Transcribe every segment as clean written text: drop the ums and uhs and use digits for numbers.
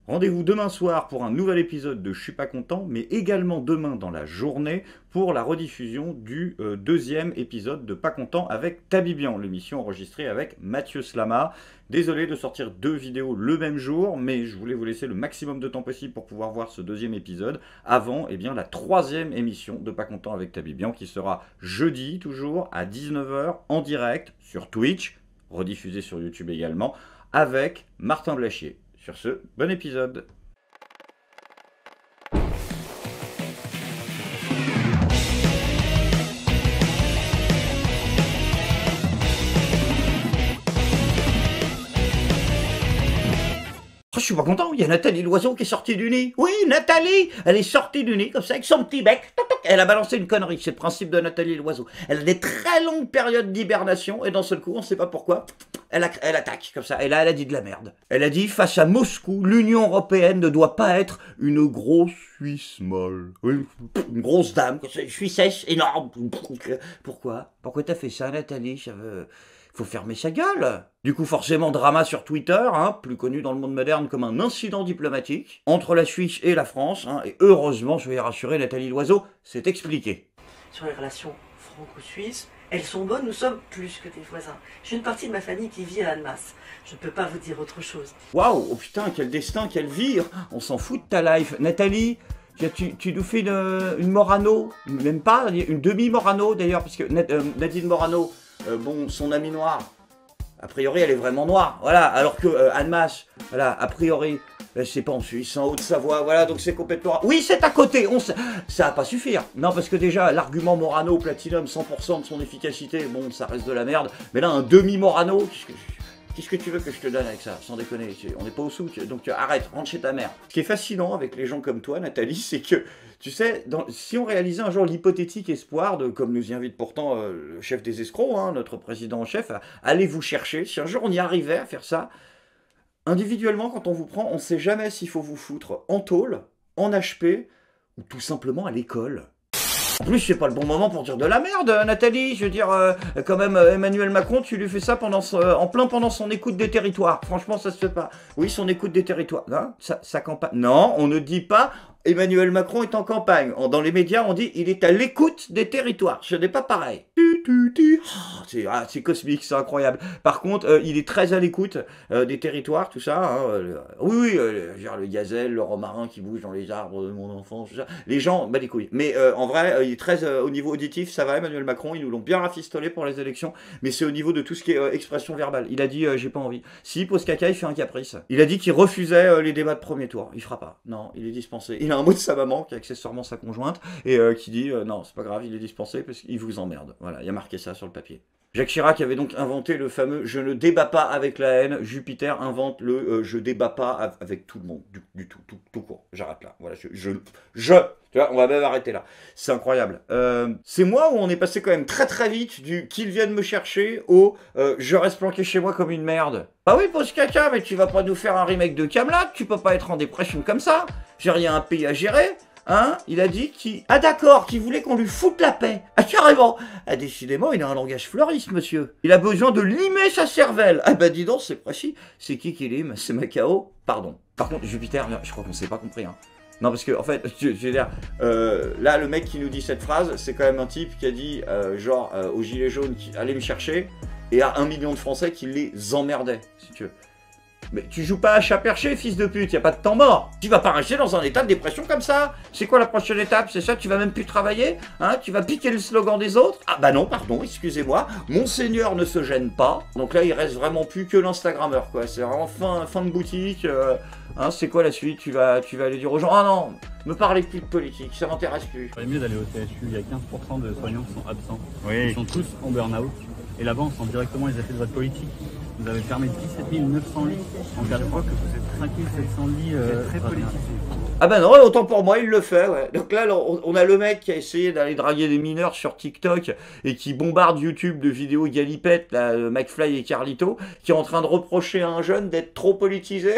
Rendez-vous demain soir pour un nouvel épisode de Je suis pas content, mais également demain dans la journée pour la rediffusion du deuxième épisode de Pas content avec Tabibian, l'émission enregistrée avec Mathieu Slama. Désolé de sortir deux vidéos le même jour, mais je voulais vous laisser le maximum de temps possible pour pouvoir voir ce deuxième épisode avant la troisième émission de Pas content avec Tabibian qui sera jeudi toujours à 19 h en direct sur Twitch, rediffusé sur YouTube également, avec Martin Blachier. Sur ce, bon épisode. Oh, je suis pas content, il y a Nathalie Loiseau qui est sortie du nid. Oui, Nathalie, elle est sortie du nid comme ça avec son petit bec. Toc, toc. Elle a balancé une connerie, c'est le principe de Nathalie Loiseau. Elle a des très longues périodes d'hibernation et d'un seul coup, on sait pas pourquoi, elle attaque comme ça. Et là, elle a dit de la merde. Elle a dit, face à Moscou, l'Union européenne ne doit pas être une grosse Suisse molle. Oui, une grosse dame, une Suissesse énorme. Pourquoi t'as fait ça, Nathalie? Faut fermer sa gueule. Du coup, forcément, drama sur Twitter, plus connu dans le monde moderne comme un incident diplomatique entre la Suisse et la France. Et heureusement, je vais rassurer Nathalie Loiseau, c'est expliqué. Sur les relations franco-suisses, elles sont bonnes, nous sommes plus que des voisins. J'ai une partie de ma famille qui vit à Annemasse. Je ne peux pas vous dire autre chose. Waouh, oh putain, quel destin, quelle vie. On s'en fout de ta life. Nathalie, tu nous fais une Morano, même pas, une demi-Morano d'ailleurs, parce que Nadine Morano, bon, son amie noire, a priori elle est vraiment noire, voilà, alors que Annemasse, voilà, a priori, c'est pas en Suisse, c'est en Haute-Savoie, voilà, donc c'est complètement... Oui, c'est à côté, ça va pas suffire. Non, parce que déjà, l'argument Morano, Platinum, 100% de son efficacité, bon, ça reste de la merde, mais là, un demi-Morano, qu'est-ce que tu veux que je te donne avec ça? Sans déconner, on n'est pas au sou, donc arrête, rentre chez ta mère. Ce qui est fascinant avec les gens comme toi, Nathalie, c'est que, tu sais, si on réalisait un jour l'hypothétique espoir de, comme nous y invite pourtant le chef des escrocs, notre président en chef, allez vous chercher, si un jour on y arrivait à faire ça, individuellement, quand on vous prend, on ne sait jamais s'il faut vous foutre en tôle, en HP, ou tout simplement à l'école. En plus, c'est pas le bon moment pour dire de la merde, Nathalie. Je veux dire, quand même, Emmanuel Macron, tu lui fais ça en plein pendant son écoute des territoires. Franchement, ça se fait pas. Oui, son écoute des territoires. Hein, sa campagne. Non, on ne dit pas Emmanuel Macron est en campagne. Dans les médias, on dit il est à l'écoute des territoires. Ce n'est pas pareil. C'est cosmique, c'est incroyable. Par contre, il est très à l'écoute des territoires, tout ça. Oui, le gazelle, le romarin qui bouge dans les arbres de mon enfance, tout ça. Les gens, bah les couilles. Mais en vrai, il est très au niveau auditif, ça va, Emmanuel Macron, ils nous l'ont bien rafistolé pour les élections, mais c'est au niveau de tout ce qui est expression verbale. Il a dit, j'ai pas envie. Si, pose caca, il fait un caprice. Il a dit qu'il refusait les débats de premier tour. Il fera pas. Non, il est dispensé. Il a un mot de sa maman, qui est accessoirement sa conjointe, et qui dit, non, c'est pas grave, il est dispensé parce qu'il vous emmerde. Voilà, il y a marqué ça sur le papier. Jacques Chirac avait donc inventé le fameux « je ne débat pas avec la haine ». Jupiter invente le je débat pas avec tout le monde, du tout court. J'arrête là. Voilà, tu vois, on va même arrêter là. C'est incroyable. C'est moi où on est passé quand même très très vite du « qu'ils viennent me chercher » au je reste planqué chez moi comme une merde ». Bah oui, pose caca, mais tu vas pas nous faire un remake de Kaamelott, tu peux pas être en dépression comme ça. J'ai rien un pays à gérer. Il a dit qu'il... Ah d'accord, qu'il voulait qu'on lui foute la paix. Ah carrément. Ah décidément, il a un langage fleuriste, monsieur. Il a besoin de limer sa cervelle. Ah bah dis donc, c'est précis. C'est qui lime? C'est Macao? Pardon. Par contre, Jupiter, je crois qu'on s'est pas compris, Non, parce que, en fait, je veux dire, là, le mec qui nous dit cette phrase, c'est quand même un type qui a dit, aux gilets jaunes, allez me chercher, et à 1 million de Français qui les emmerdaient, si tu veux. Mais tu joues pas à chat perché, fils de pute, y a pas de temps mort. Tu vas pas rester dans un état de dépression comme ça. C'est quoi la prochaine étape? C'est ça, tu vas même plus travailler? Tu vas piquer le slogan des autres? Ah bah non, pardon, excusez-moi. Monseigneur ne se gêne pas. Donc là, il reste vraiment plus que l'Instagrammeur, quoi. C'est vraiment fin de boutique. C'est quoi la suite? Tu vas aller dire aux gens, ah non, me parlez plus de politique, ça m'intéresse plus. Il mieux d'aller au CHU, il y a 15% de soignants qui sont absents. Oui. Ils sont tous en burn-out. Et là-bas, on sent directement les effets de votre politique. Vous avez fermé 17 900 lits. En 4 mois que vous êtes 5 700 lits très politisés. Ah ben non, autant pour moi, il le fait, ouais. Donc là, on a le mec qui a essayé d'aller draguer des mineurs sur TikTok et qui bombarde YouTube de vidéos galipettes, là, McFly et Carlito, qui est en train de reprocher à un jeune d'être trop politisé.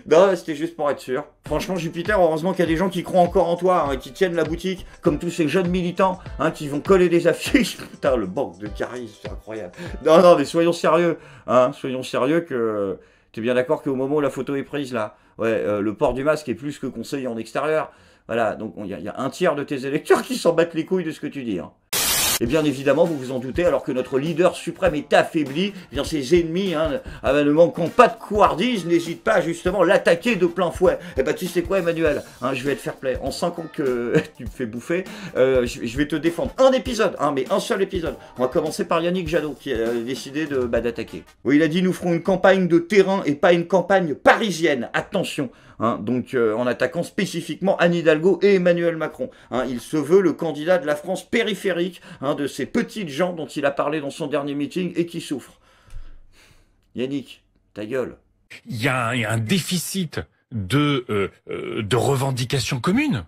Non, c'était juste pour être sûr. Franchement, Jupiter, heureusement qu'il y a des gens qui croient encore en toi, qui tiennent la boutique, comme tous ces jeunes militants, qui vont coller des affiches. Putain, le manque de charisme, c'est incroyable. Non, mais soyons sérieux, soyons sérieux que... T'es bien d'accord qu'au moment où la photo est prise, là, ouais, le port du masque est plus que conseillé en extérieur. Voilà, donc il y a un tiers de tes électeurs qui s'en battent les couilles de ce que tu dis. Hein. Et bien évidemment, vous vous en doutez, alors que notre leader suprême est affaibli, eh bien ses ennemis, hein, ne manquant pas de couardise, n'hésitent pas à justement l'attaquer de plein fouet. Et ben tu sais quoi, Emmanuel, hein, je vais être fair play. En 5 ans que tu me fais bouffer, je vais te défendre. Un épisode, hein, mais un seul épisode. On va commencer par Yannick Jadot, qui a décidé d'attaquer. Oui, il a dit, nous ferons une campagne de terrain et pas une campagne parisienne. Attention. Hein, donc en attaquant spécifiquement Anne Hidalgo et Emmanuel Macron. Hein, il se veut le candidat de la France périphérique, hein, de ces petites gens dont il a parlé dans son dernier meeting et qui souffrent. Yannick, ta gueule. Il y a un déficit de revendications communes,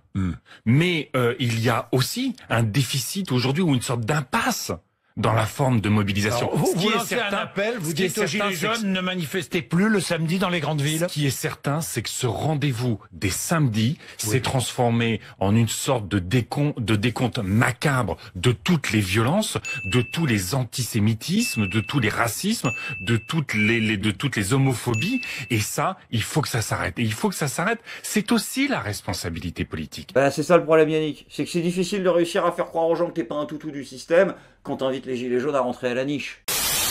mais il y a aussi un déficit aujourd'hui ou une sorte d'impasse dans la forme de mobilisation. Alors, vous lancez un appel, vous dites aux Gilets jaunes, ne manifestez plus le samedi dans les grandes villes. Ce qui est certain, c'est que ce rendez-vous des samedis s'est transformé en une sorte de décompte macabre de toutes les violences, de tous les antisémitismes, de tous les racismes, de toutes les homophobies. Et ça, il faut que ça s'arrête. Et il faut que ça s'arrête. C'est aussi la responsabilité politique. Bah, c'est ça le problème, Yannick. C'est que c'est difficile de réussir à faire croire aux gens que t'es pas un toutou du système quand t'invites les gilets jaunes à rentrer à la niche.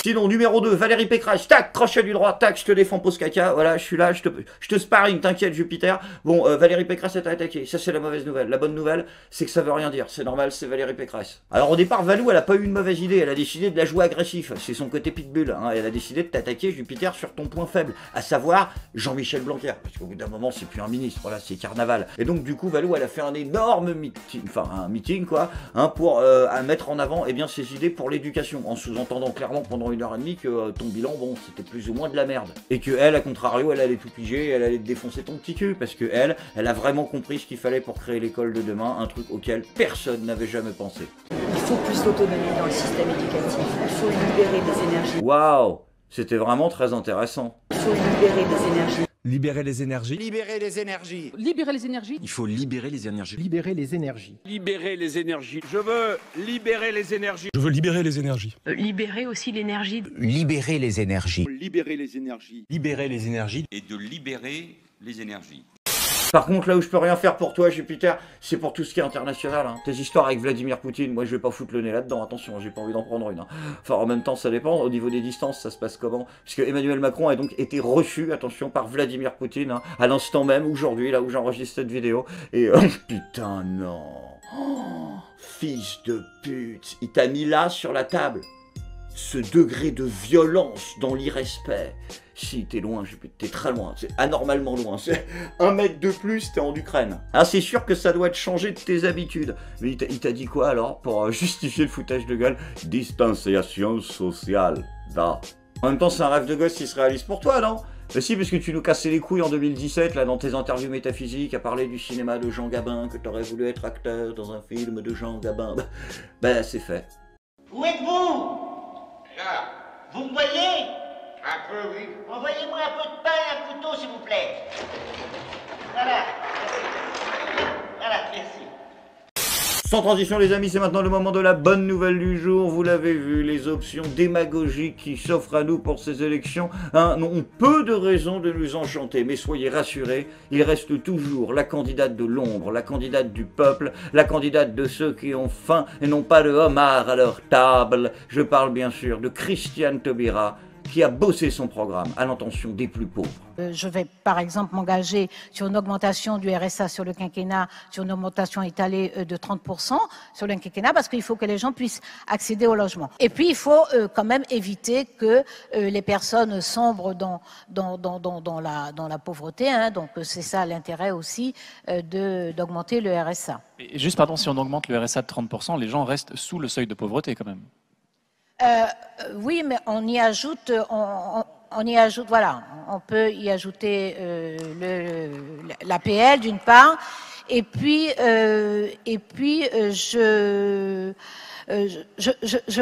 Sinon, numéro 2, Valérie Pécresse, tac, crochet du droit, tac, je te défends, pose caca, voilà, je suis là, je te sparring, t'inquiète, Jupiter. Bon, Valérie Pécresse est attaquée, ça c'est la mauvaise nouvelle. La bonne nouvelle, c'est que ça veut rien dire, c'est normal, c'est Valérie Pécresse. Alors au départ, Valou, elle a pas eu une mauvaise idée, elle a décidé de la jouer agressif, c'est son côté pitbull, hein. Elle a décidé de t'attaquer, Jupiter, sur ton point faible, à savoir Jean-Michel Blanquer, parce qu'au bout d'un moment, c'est plus un ministre, voilà, c'est carnaval. Et donc du coup, Valou, elle a fait un énorme meeting, enfin un meeting quoi, hein, pour à mettre en avant eh bien, ses idées pour l'éducation, en sous-entendant clairement pendant 1h30 que ton bilan, bon, c'était plus ou moins de la merde. Et que elle, à contrario, elle allait tout piger, elle allait te défoncer ton petit cul, parce que elle a vraiment compris ce qu'il fallait pour créer l'école de demain, un truc auquel personne n'avait jamais pensé. Il faut plus d'autonomie dans le système éducatif. Il faut libérer des énergies. Waouh, c'était vraiment très intéressant. Il faut libérer des énergies. Libérer les énergies. Libérer les énergies. Libérer les énergies. Il faut libérer les énergies. Libérer les énergies. Libérer les énergies. Je veux libérer les énergies. Je veux libérer les énergies. Libérer aussi l'énergie. Libérer les énergies. Libérer les énergies. Libérer les énergies. Et de libérer les énergies. Par contre, là où je peux rien faire pour toi, Jupiter, c'est pour tout ce qui est international. Hein. Tes histoires avec Vladimir Poutine, moi je vais pas foutre le nez là-dedans, attention, j'ai pas envie d'en prendre une. Hein. Enfin, en même temps, ça dépend, au niveau des distances, ça se passe comment? Puisque Emmanuel Macron a donc été reçu, attention, par Vladimir Poutine, hein, à l'instant même, aujourd'hui, là où j'enregistre cette vidéo. Et putain, non. Oh, fils de pute, il t'a mis là sur la table. Ce degré de violence dans l'irrespect. Si, t'es loin, t'es très loin, c'est anormalement loin, c'est 1 mètre de plus, t'es en Ukraine. Ah, c'est sûr que ça doit te changer de tes habitudes. Mais il t'a dit quoi alors, pour justifier le foutage de gueule? Distanciation sociale, là. En même temps, c'est un rêve de gosse qui se réalise pour toi, non? Mais si, parce que tu nous cassais les couilles en 2017, là, dans tes interviews métaphysiques, à parler du cinéma de Jean Gabin, que t'aurais voulu être acteur dans un film de Jean Gabin. Ben, c'est fait. Où êtes-vous? Là. Vous me voyez? Un peu, oui. Envoyez-moi un peu de pain et un couteau, s'il vous plaît. Voilà. Voilà, merci. Sans transition les amis, c'est maintenant le moment de la bonne nouvelle du jour. Vous l'avez vu, les options démagogiques qui s'offrent à nous pour ces élections ont peu de raisons de nous enchanter. Mais soyez rassurés, il reste toujours la candidate de l'ombre, la candidate du peuple, la candidate de ceux qui ont faim et n'ont pas de homard à leur table. Je parle bien sûr de Christiane Taubira, qui a bossé son programme à l'intention des plus pauvres. Je vais par exemple m'engager sur une augmentation du RSA sur le quinquennat, sur une augmentation étalée de 30% sur le quinquennat, parce qu'il faut que les gens puissent accéder au logement. Et puis il faut quand même éviter que les personnes sombrent dans la pauvreté, hein, donc c'est ça l'intérêt aussi d'augmenter le RSA. Et juste pardon, si on augmente le RSA de 30%, les gens restent sous le seuil de pauvreté quand même. Oui, mais on y ajoute, voilà, on peut y ajouter l'APL d'une part, et puis je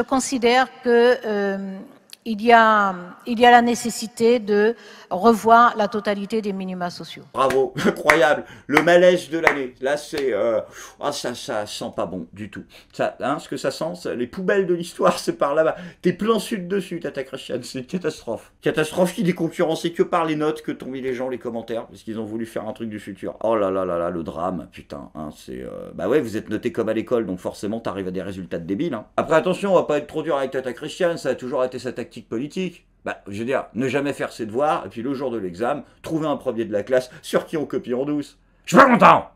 considère que il y a la nécessité de revoir la totalité des minima sociaux. Bravo, incroyable, le malaise de l'année. Là, c'est ça sent pas bon du tout. Ça, hein, ce que ça sent, les poubelles de l'histoire, c'est par là-bas. T'es plein sud dessus, Tata Christiane, c'est une catastrophe. Catastrophe qui n'est concurrencée que par les notes que t'ont mis les gens, les commentaires, parce qu'ils ont voulu faire un truc du futur. Oh là là là là, le drame, putain. Hein, c'est bah ouais, vous êtes noté comme à l'école, donc forcément t'arrives à des résultats de débiles. Hein. Après attention, on va pas être trop dur avec Tata Christiane, ça a toujours été sa tactique politique. Bah, je veux dire, ne jamais faire ses devoirs, et puis le jour de l'examen, trouver un premier de la classe sur qui on copie en douce. Je suis pas content.